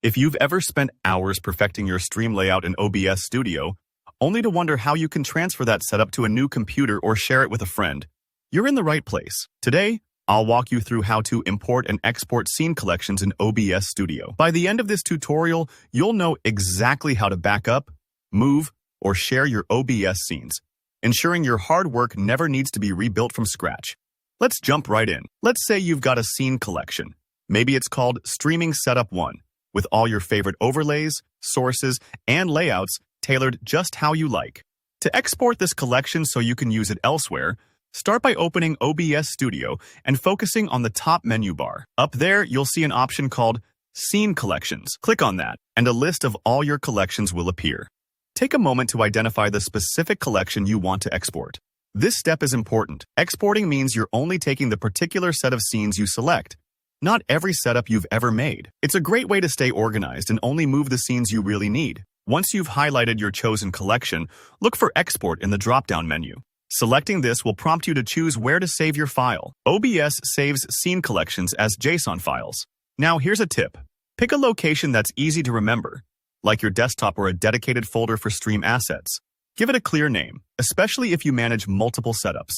If you've ever spent hours perfecting your stream layout in OBS Studio, only to wonder how you can transfer that setup to a new computer or share it with a friend, you're in the right place. Today, I'll walk you through how to import and export scene collections in OBS Studio. By the end of this tutorial, you'll know exactly how to back up, move, or share your OBS scenes, ensuring your hard work never needs to be rebuilt from scratch. Let's jump right in. Let's say you've got a scene collection. Maybe it's called Streaming Setup 1, with all your favorite overlays, sources, and layouts tailored just how you like. To export this collection so you can use it elsewhere, start by opening OBS Studio and focusing on the top menu bar. Up there, you'll see an option called Scene Collections. Click on that, and a list of all your collections will appear. Take a moment to identify the specific collection you want to export. This step is important. Exporting means you're only taking the particular set of scenes you select, not every setup you've ever made. It's a great way to stay organized and only move the scenes you really need. Once you've highlighted your chosen collection, look for Export in the drop-down menu. Selecting this will prompt you to choose where to save your file. OBS saves scene collections as JSON files. Now here's a tip. Pick a location that's easy to remember, like your desktop or a dedicated folder for stream assets. Give it a clear name, especially if you manage multiple setups.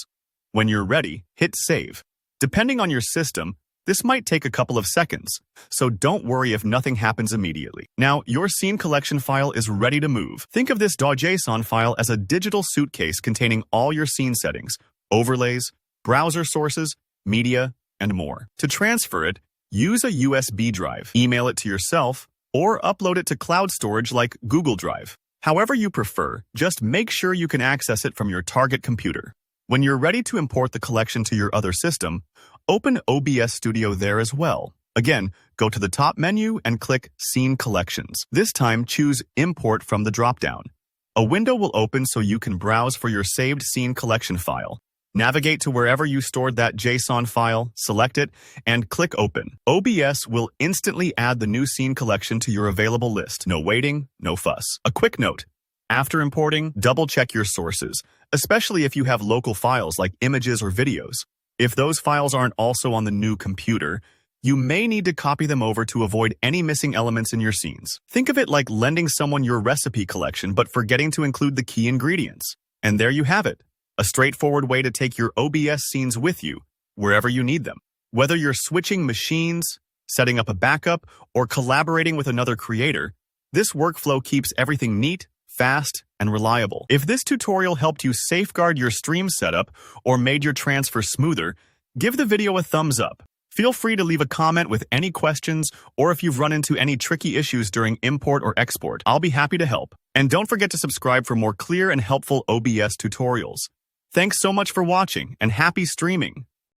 When you're ready, hit Save. Depending on your system, this might take a couple of seconds, so don't worry if nothing happens immediately. Now, your scene collection file is ready to move. Think of this .json file as a digital suitcase containing all your scene settings, overlays, browser sources, media, and more. To transfer it, use a USB drive, email it to yourself, or upload it to cloud storage like Google Drive. However you prefer, just make sure you can access it from your target computer. When you're ready to import the collection to your other system, open OBS Studio there as well. Again, go to the top menu and click Scene Collections. This time, choose Import from the dropdown. A window will open so you can browse for your saved scene collection file. Navigate to wherever you stored that JSON file, select it, and click Open. OBS will instantly add the new scene collection to your available list. No waiting, no fuss. A quick note. After importing, double-check your sources, especially if you have local files like images or videos. If those files aren't also on the new computer, you may need to copy them over to avoid any missing elements in your scenes. Think of it like lending someone your recipe collection but forgetting to include the key ingredients. And there you have it, a straightforward way to take your OBS scenes with you, wherever you need them. Whether you're switching machines, setting up a backup, or collaborating with another creator, this workflow keeps everything neat, fast, and reliable. If this tutorial helped you safeguard your stream setup or made your transfer smoother, give the video a thumbs up. Feel free to leave a comment with any questions or if you've run into any tricky issues during import or export. I'll be happy to help. And don't forget to subscribe for more clear and helpful OBS tutorials. Thanks so much for watching and happy streaming!